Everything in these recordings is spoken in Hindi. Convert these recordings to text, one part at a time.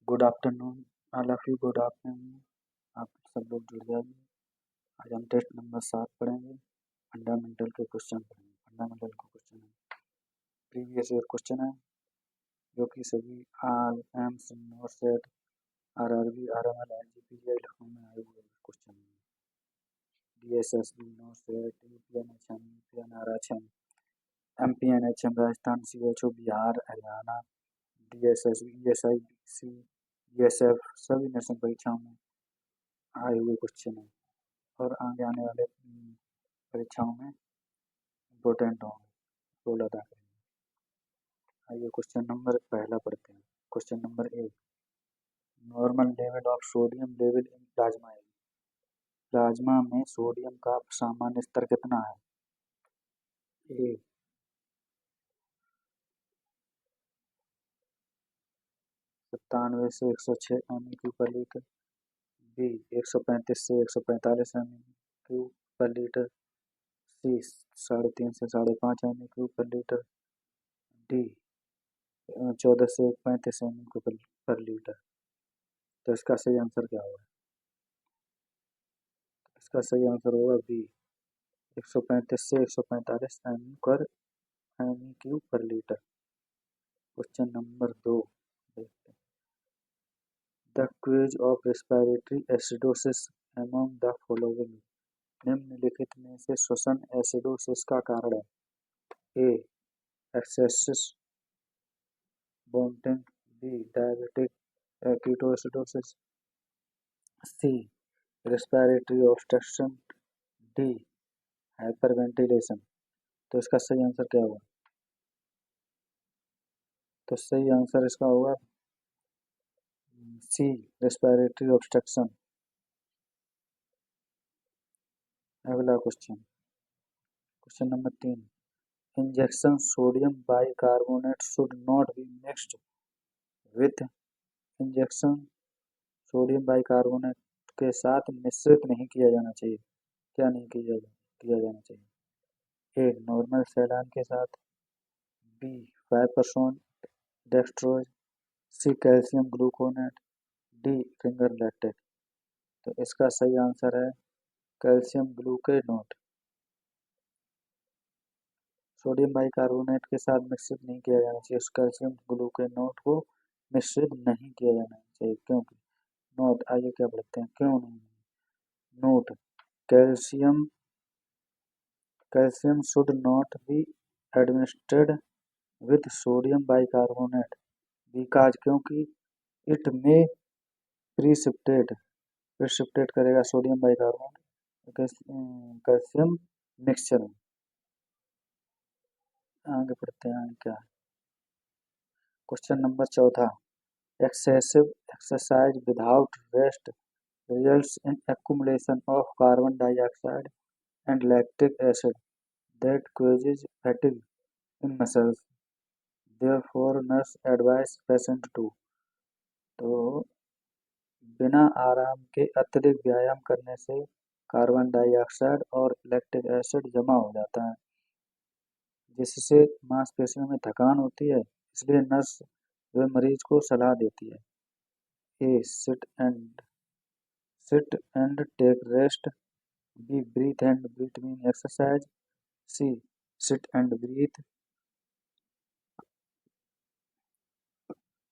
Good afternoon all of you. Good afternoon. आप सब लोग जुड़ जाइए। आज हम टेस्ट नंबर 7 पढ़ेंगे। फंडामेंटल के क्वेश्चन पढ़ेंगे। फंडामेंटल के क्वेश्चन है, प्रीवियस ईयर क्वेश्चन है, जो कि सभी all AIIMS NORCET RRB RML SGPGI Lucknow में आए हुए क्वेश्चन है। DSSB NORCET UPNHM UPNRHM MPNHM Rajasthan CHO Bihar Haryana DSSB ESIC ESF सभी नेशनल परीक्षाओं में आए हुए क्वेश्चन है और आगे आने वाले परीक्षाओं में इम्पोर्टेंट होंगे, रोल अदा करेंगे। आइए क्वेश्चन नंबर पहला पढ़ते हैं। Question number 1, normal level of sodium level in plasma है। प्लाज्मा में सोडियम का सामान्य स्तर कितना है? ए 97 से 106 mQ पर लीटर, बी 135 से 145 mQ पर लीटर, सी 3.5 से 5.5 mQ पर लीटर, डी 14 से 35 mQ पर लीटर। तो इसका सही आंसर क्या होगा? इसका सही आंसर होगा बी 135 से 145 mQ पर लीटर। क्वेश्चन नंबर 2 देखते हैं। The causes of respiratory acidosis among the following. निम्नलिखित में से श्वसन एसिडोसिस का कारण है। A excessive vomiting, B diabetic ketoacidosis, C respiratory obstruction, D hyperventilation. तो इसका सही आंसर क्या होगा? तो सही आंसर इसका होगा सी रेस्पिरेटरी ऑब्स्ट्रक्शन। अगला question, question number 3, injection sodium bicarbonate should not be mixed with. Injection sodium bicarbonate के साथ मिश्रित नहीं किया जाना चाहिए। क्या नहीं किया जाना चाहिए? ए नॉर्मल सेलान के साथ, B 5% dextrose, C calcium gluconate, D Ringer lactate. तो इसका सही आंसर है कैल्शियम ग्लूकोनेट। सोडियम बाइकार्बोनेट के साथ मिश्रित नहीं किया जाना चाहिए। उस कैल्शियम ग्लूकोनेट को मिश्रित नहीं किया जाना चाहिए। क्योंकि नोट, आइए क्या पढ़ते हैं, क्यों नहीं? Note, calcium calcium should not be administered with sodium bicarbonate because, क्योंकि इट में प्रिसिपिटेट करेगा सोडियम बाइकार्बोनेट कैल्शियम मिक्सचर में। आगे पढ़ते हैं क्या। Question number 4, excessive exercise without rest results in accumulation of carbon dioxide and lactic acid that causes fatigue in muscles. Therefore, nurse advise patient to। तो बिना आराम के अत्यधिक व्यायाम करने से कार्बन डाइऑक्साइड और लैक्टिक एसिड जमा हो जाता है, जिससे मांसपेशियों में थकान होती है। इसलिए नर्स वे मरीज को सलाह देती है। A sit and take rest, B breathe and between exercise, C sit and breathe,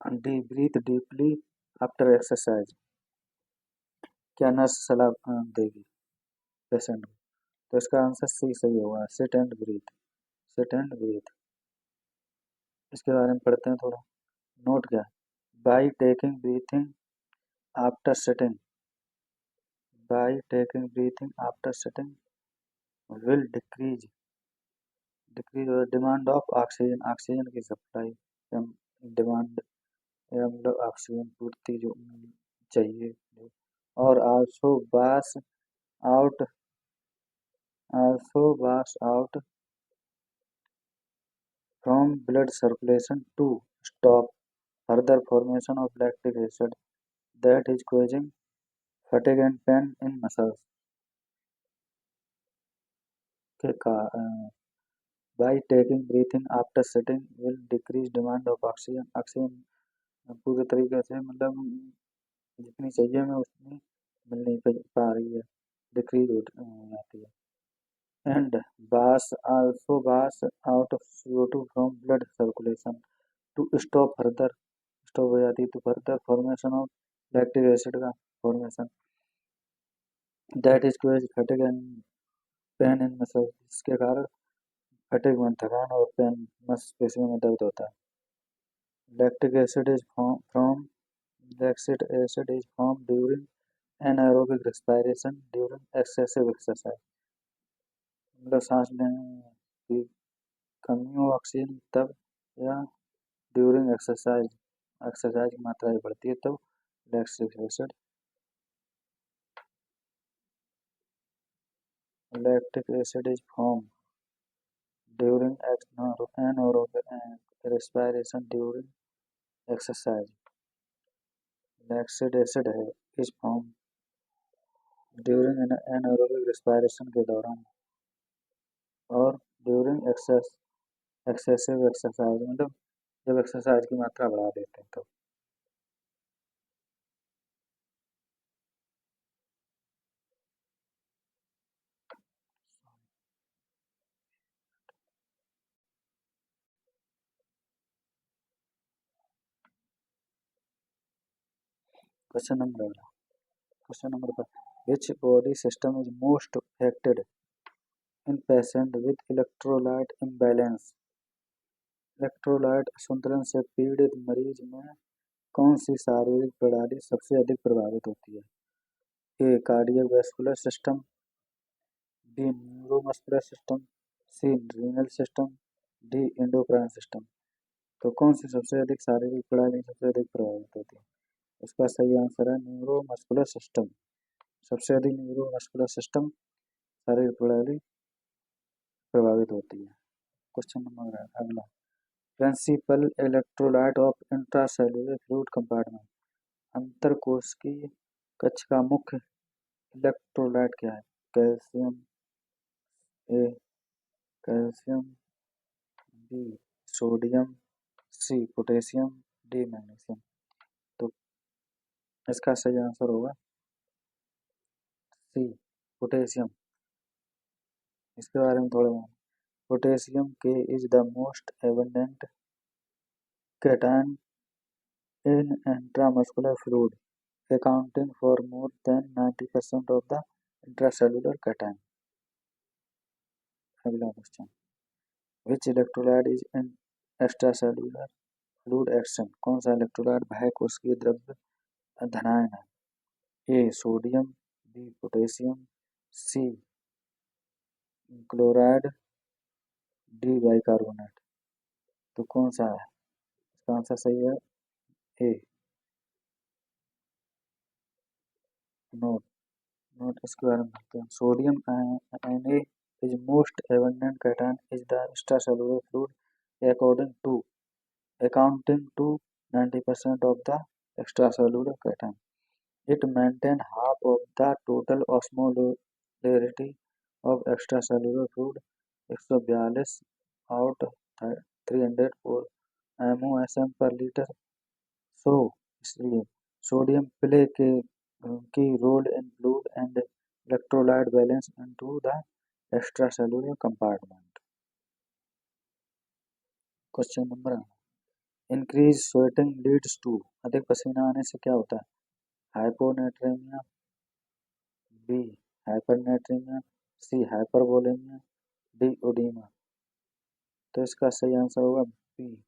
and D breathe deeply after exercise। क्या नर्स सलाह देगी पेशेंट को? तो इसका आंसर सी सही होगा, sit and breathe. Sit and breathe. इसके बारे में पढ़ते हैं थोड़ा। नोट क्या, by taking breathing after sitting, by taking breathing after sitting will decrease demand of oxygen, oxygen की सप्लाई डिमांड, मतलब ऑक्सीजन पूर्ति जो चाहिए। और out also wash out from blood circulation to stop further formation of lactic acid that is causing fatigue and pain in muscles। by taking breathing after sitting will decrease demand of oxygen, oxygen पूरे तरीके से मतलब जितनी चाहिए हमें उतनी मिल नहीं पा रही है, डिक्रीज हो जाती है। And bass also bass out of CO2 from blood circulation to stop हो जाती है तो further formation of lactic acid का formation that is causes fatigue and pain in muscle, जिसके कारण फटिग में थकान और पेन मांसपेशियों में दर्द होता है। Lactic acid is from lactic acid is form during anaerobic respiration during excessive exercise, मतलब सांस लेने की कमी हो ऑक्सीजन तब, या ड्यूरिंग एक्सरसाइज एक्सरसाइज की मात्रा बढ़ती है तब lactic acid is form during anaerobic respiration during exercise। Lactic acid है is form during anaerobic respiration के दौरान और ड्यूरिंग एक्सेसिव एक्सरसाइज, मतलब जब एक्सरसाइज की मात्रा बढ़ा देते हैं तो। Question number 5 which body system is most affected in patient with electrolyte imbalance। Electrolyte असंतुलन से पीड़ित मरीज में कौन सी शारीरिक प्रणाली सबसे अधिक प्रभावित होती है? A cardiovascular system, B neuromuscular system, C renal system, D endocrine system. तो कौन सी सबसे अधिक शारीरिक प्रणाली सबसे अधिक प्रभावित होती है? इसका सही आंसर है न्यूरोमस्कुलर सिस्टम। सबसे अधिक न्यूरोमस्कुलर सिस्टम शारीरिक प्रणाली प्रभावित होती है। क्वेश्चन नंबर अगला, principal electrolyte of intracellular fluid compartment, अंतरकोशिकीय कक्ष का मुख्य इलेक्ट्रोलाइट क्या है? Calcium, A calcium, B sodium, C potassium, D magnesium. तो इसका सही आंसर होगा सी पोटेशियम। इसके बारे में थोड़ा, पोटेशियम के is the most abundant cation in intramuscular fluid, accounting for more than 90% of the intracellular cation। अगला question, which electrolyte is in extracellular fluid action, कौन सा इलेक्ट्रोलाइट बाह्य कोशिकीय द्रव्य धनायन है? A sodium, B potassium, C chloride, D bicarbonate. तो कौन सा है? इसका आंसर सही है ए नोट। नोट इसके बारे में देखते हैं। Sodium Na is most abundant cation is the extracellular fluid accounting to 90% of the extracellular cation। It maintains half of the total osmolarity of extracellular fluid 142 out 304 MOSM per liter। So इसलिए सोडियम प्ले के key role in fluid and electrolyte balance into the extracellular compartment. Question number, increase sweating leads to, अधिक पसीना आने से क्या होता है? Hyponatremia, B hypernatremia, C hypervolemia, D oedema. तो इसका सही आंसर होगा B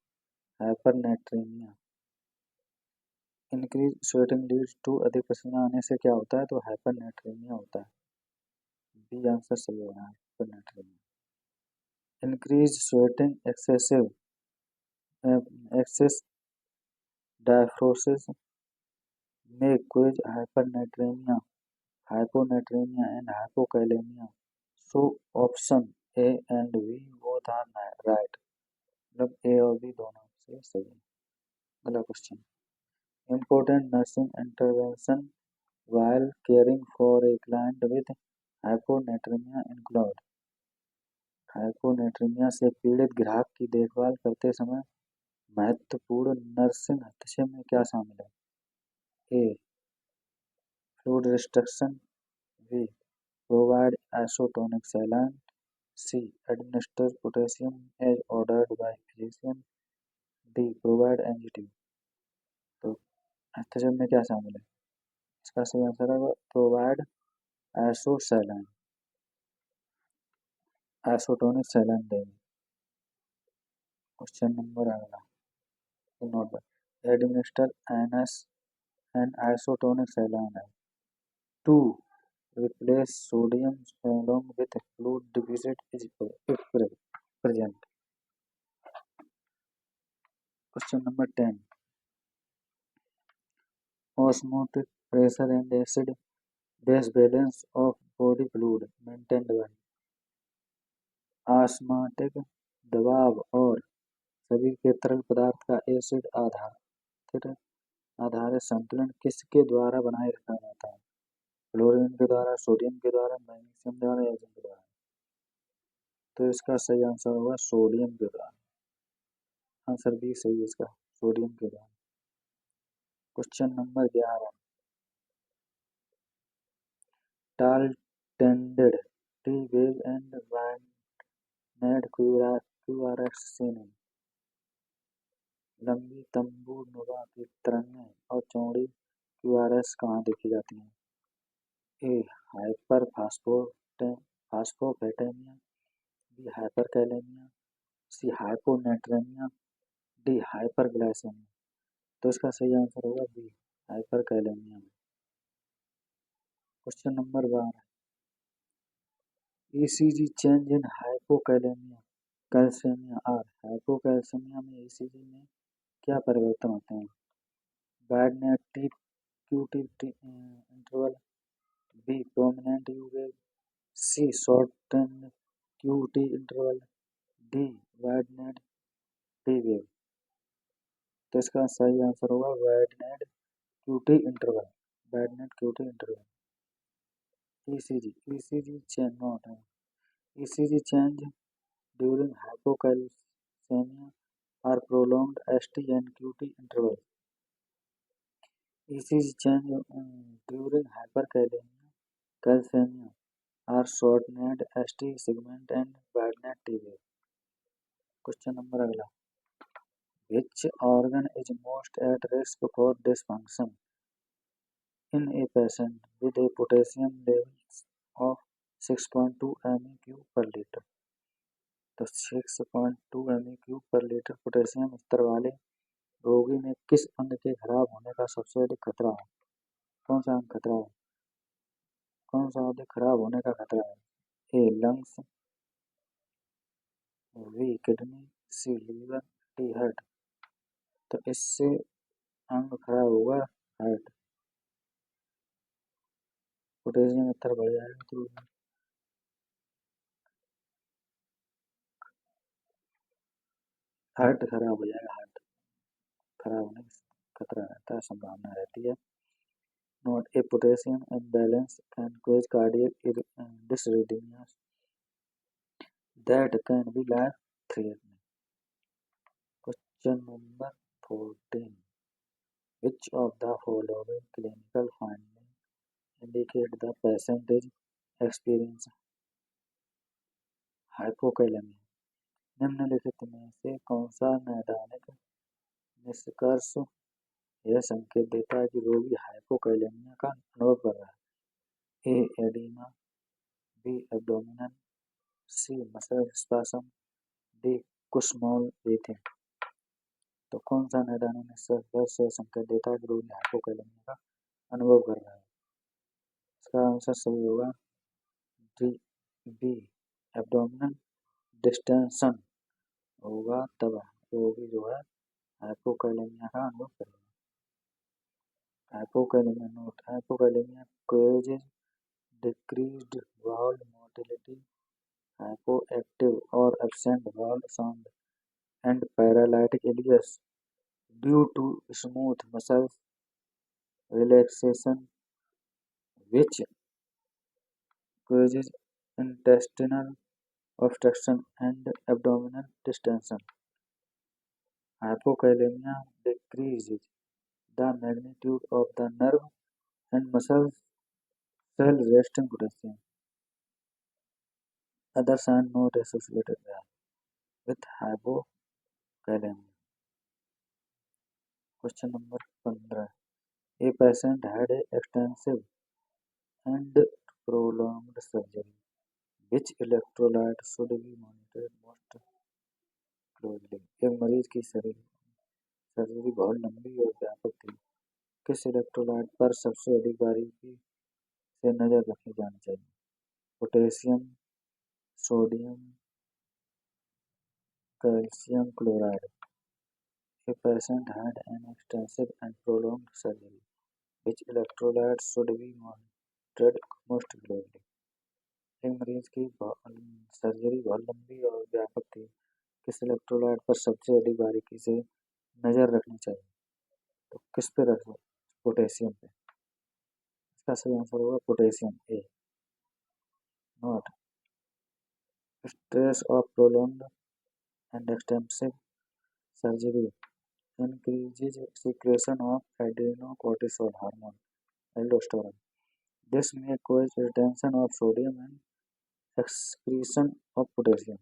hypernatremia. Increase sweating leads to, अधिक पसीना आने से क्या होता है? तो हाइपरनेट्रेमिया होता है। बी आंसर सही होगा hypernatremia. Increase sweating excess diaphoresis में causes hypernatremia, hyponatremia and hypokalemia। So option A and B both are right, मतलब ए और बी दोनों से सही है। अगला question, important nursing intervention while caring for a client with hyponatremia include। Hyponatraemia से पीड़ित ग्राहक की देखभाल करते समय महत्वपूर्ण नर्सिंग हस्तक्षेप में क्या शामिल है? A. Fluid restriction, B. Provide isotonic saline, C. Administer potassium as ordered by physician, D. Provide NGT. तो हस्तक्षेप में क्या शामिल है? इसका सही आंसर है प्रोवाइड आइसोसैलाइन, आइसोटोनिक सैलाइन देंगे। क्वेश्चन नंबर अगला note administer NS and isotonic saline है to replace sodium along with fluid deficit is if present. Question number 10. Osmotic pressure and acid base balance of body fluid maintained by osmotic दबाव और शरीर के तरल पदार्थ का एसिड आधारित संतुलन किसके द्वारा बनाए रखा जाता है? क्लोरीन के द्वारा, सोडियम के द्वारा, मैग्नीशियम द्वारा या जिंक द्वारा? तो इसका सही आंसर होगा सोडियम के द्वारा। आंसर बी सही है इसका, सोडियम के द्वारा। Question number 11. Tall tented T wave and widened QRS seen in लंबी तंबू नुमा की तरंगें और चौड़ी क्यूआरएस कहाँ देखी जाती हैं? A. Hyperphosphatemia, B. Hyperkalemia, C. Hyponatremia, D. Hyperglycemia. तो इसका सही आंसर होगा B. Hyperkalemia. Question number 12. ECG change in hypokalemia, calcemia और हाइपोकैल्शियमिया में ईसीजी में क्या परिवर्तन होते हैं? Wide T QT interval, B. Prominent U wave, C. Shortened QT interval, D. Widened T wave. तो इसका सही आंसर होगा widened QT interval, widened QT interval. ECG change not है। ECG change during hypocalcemia or prolonged ST and QT interval. ECG change during hypercalcemia or shortened ST segment and widened T wave. Question number अगला. Which organ is most at risk for dysfunction in a patient with a potassium levels of 6.2 MEq per liter? तो 6.2 MEq पर लीटर पोटेशियम स्तर वाले रोगी में किस अंग के खराब होने का सबसे अधिक खतरा है? कौन सा अंग खतरा है? कौन सा अधिक खराब होने का खतरा है? A. Lungs, B. Kidney, C. Liver, D. Heart. तो इससे अंग खराब होगा हार्ट। पोटेशियम स्तर बढ़ जाएगा तो हार्ट खराब हो जाएगा। हार्ट खराब होने का खतरा रहता है, संभावना रहती है। Not a potassium imbalance can cause cardiac dysrhythmias that can be life-threatening. Question number 14. Which of the following clinical findings indicate the patient is experiencing hypokalemia? निम्नलिखित में से कौन सा नैदानिक निष्कर्ष यह संकेत देता है कि रोगी हाइपोकैलेमिया का अनुभव कर रहा है? A. Edema, B. Abdominal, C. Muscle spasm, D. Kussmaul breathing. तो कौन सा नैदानिक निष्कर्ष से संकेत देता है कि रोगी हाइपोकैलेमिया का अनुभव कर रहा है? इसका आंसर सही होगा डी. बी. एब्डोमिनल डिस्टेंशन होगा, तब रोगी जो है हाइपोकैलेमिया का अनुभव करेगा। Hypokalemia note hypokalemia causes decreased valve motility, hypoactive or absent valve sound, and paralytic ileus due to smooth muscle relaxation, which causes intestinal obstruction and abdominal distension. Hypokalemia decreases the magnitude of the nerve and muscle cell resting potassium. Other signs not associated with hypokalemia. Question number 15. A patient had a extensive and prolonged surgery. Which electrolyte should be monitored most closely? एक मरीज की सर्जरी बहुत लंबी और व्यापक थी। किस इलेक्ट्रोलाइट पर सबसे अधिक बारीकी से नजर रखी जानी चाहिए? Potassium, sodium, calcium chloride. A patient had an extensive and prolonged surgery. Which electrolyte should be monitored most closely? एक मरीज की सर्जरी बहुत लंबी और व्यापक थी। किस इलेक्ट्रोलाइट पर सबसे अधिक बारीकी से नजर रखनी चाहिए? तो किस पे रखो? पोटेशियम पे। इसका सही आंसर होगा potassium A. Note, stress of prolonged and extensive surgery increases secretion of adrenocortisol hormone, aldosterone. This may cause retention of sodium and excretion of potassium.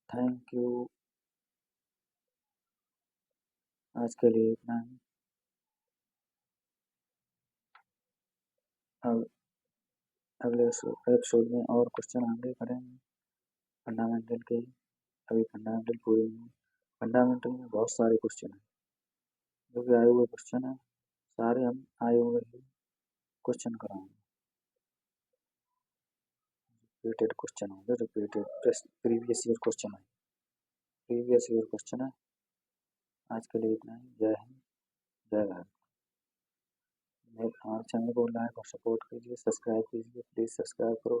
Thank you. आज के लिए इतना ही. अब अगले एपिसोड में और क्वेश्चन आगे करेंगे फंडामेंटल के. अभी फंडामेंटल पूरे नहीं. फंडामेंटल में बहुत सारे क्वेश्चन हैं जो कि आए हुए क्वेश्चन हैं. सारे हम आए हुए ही क्वेश्चन कराएंगे. रिपीटेड क्वेश्चन होंगे. रिपीटेड प्रीवियस ईयर क्वेश्चन है. प्रीवियस ईयर क्वेश्चन है. आज के लिए इतना ही. जय हिंद, जय भारत. हमारे चैनल को लाइक और सपोर्ट कीजिए, सब्सक्राइब कीजिए. प्लीज़ सब्सक्राइब करो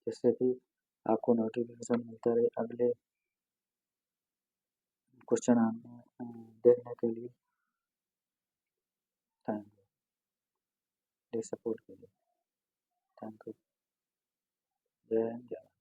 जिससे कि आपको नोटिफिकेशन मिलता रहे अगले क्वेश्चन देखने के लिए. Thank you. प्लीज़ सपोर्ट कीजिए. Thank you. जय हिंद, जय भारत.